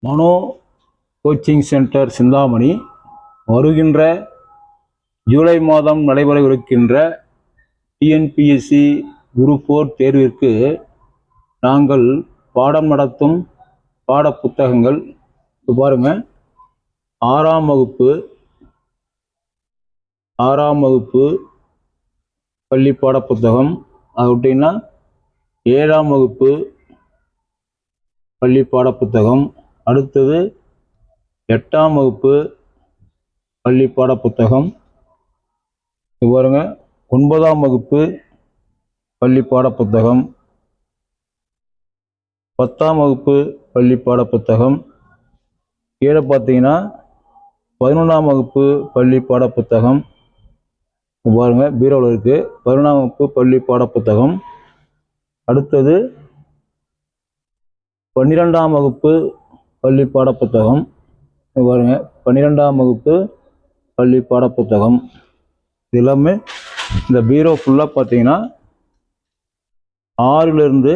மனோ coaching centre Chintamani வருகின்ற ஜூலை மாதம் நடைபெறவிருக்கின்ற TNPSC group 4 தேர்விற்கு நாங்கள் பாடம் நடத்தும் பாட புத்தகங்கள் பாருங்க. ஆறாம் வகுப்பு பள்ளி பாட புத்தகம், அது விட்டீங்கன்னா 7ஆம் வகுப்பு பள்ளி பாட புத்தகம், அடுத்தது 8ஆம் வகுப்பு பள்ளி பாட புத்தகம், பாருங்க 9ஆம் வகுப்பு பள்ளி பாட புத்தகம், 10ஆம் வகுப்பு பள்ளி பாட புத்தகம், கீழே பார்த்தீங்கன்னா 11ஆம் வகுப்பு பள்ளி பாட புத்தகம், பாருங்க பீரோவில் இருக்கு 11ஆம் வகுப்பு பள்ளி பாட புத்தகம். அடுத்தது 12ஆம் வகுப்பு பள்ளி பாட புத்தகம், பாருங்க 12ஆம் வகுப்பு பள்ளி பாட புத்தகம். இது எல்லாமே இந்த பீரோ ஃபுல்லாக பார்த்தீங்கன்னா 6லிருந்து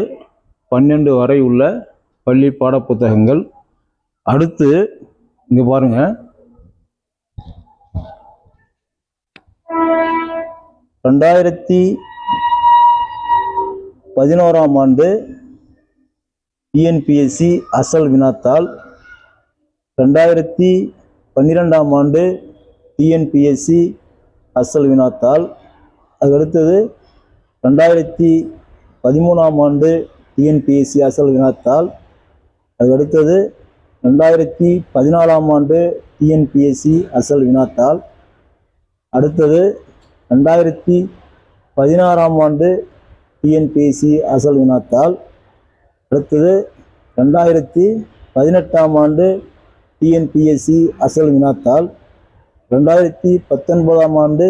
12 வரை உள்ள பள்ளி பாட புத்தகங்கள். அடுத்து இங்க பாருங்க, ரெண்டாயிரத்தி 11ஆம் ஆண்டு டிஎன்பிஎஸ்சி அசல் வினாத்தாள், 2012ஆம் ஆண்டு டிஎன்பிஎஸ்சி அசல் வினாத்தாள், அதுக்கடுத்தது 2013ஆம் ஆண்டு டிஎன்பிஎஸ்சி அசல் வினாத்தாள், அதுக்கடுத்தது 2014ஆம் ஆண்டு டிஎன்பிஎஸ்சி அசல் வினாத்தாள், அடுத்தது 2016ஆம் ஆண்டு டிஎன்பிஎஸ்சி அசல் வினாத்தாள், அடுத்தது 2018ஆம் ஆண்டு டிஎன்பிஎஸ்சி அசல் வினாத்தாள், 2019ஆம் ஆண்டு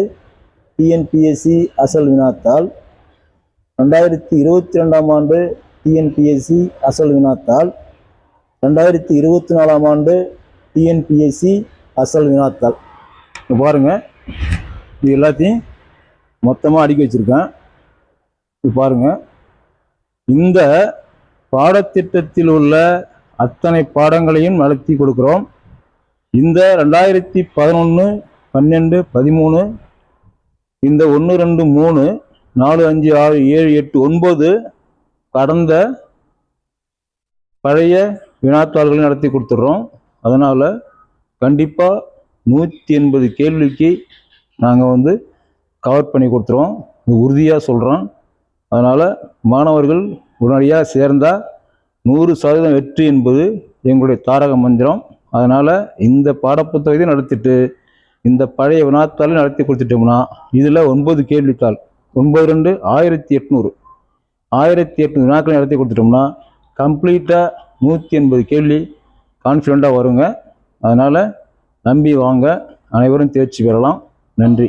டிஎன்பிஎஸ்சி அசல் வினாத்தாள், 2022ஆம் ஆண்டு டிஎன்பிஎஸ்சி அசல் வினாத்தாள், 2024ஆம் ஆண்டு டிஎன்பிஎஸ்சி அசல் வினாத்தாள். பாருங்க, இது எல்லாத்தையும் மொத்தமாக அடுக்கி வச்சிருக்கேன். பாருங்க, இந்த பாடத்திட்டத்தில் உள்ள அத்தனை பாடங்களையும் நடத்தி கொடுக்கிறோம். இந்த 2011, 12, 13, இந்த 1, 2, 3, 4, 5, 6, 7, 8, 9 கடந்த பழைய வினாத்தாள்களை நடத்தி கொடுத்துட்றோம். அதனால் கண்டிப்பாக 180 கேள்விக்கு நாங்கள் கவர் பண்ணி கொடுத்துருவோம், இது உறுதியாக சொல்கிறோம். அதனால் மாணவர்கள் உடனடியாக சேர்ந்தால் 100% வெற்றி என்பது எங்களுடைய தாரக மந்திரம். அதனால் இந்த பாடப்புத்தகத்தையும் நடத்திட்டு இந்த பழைய வினாத்தாளையும் நடத்தி கொடுத்துட்டோம்னா இதில் 9 கேள்வித்தாள், 9 2 1800 வினாக்களை நடத்தி கொடுத்துட்டோம்னா கம்ப்ளீட்டாக 180 கேள்வி கான்ஃபிடெண்ட்டாக வருங்க. அதனால் நம்பி வாங்க, அனைவரும் தேர்ச்சி பெறலாம். நன்றி.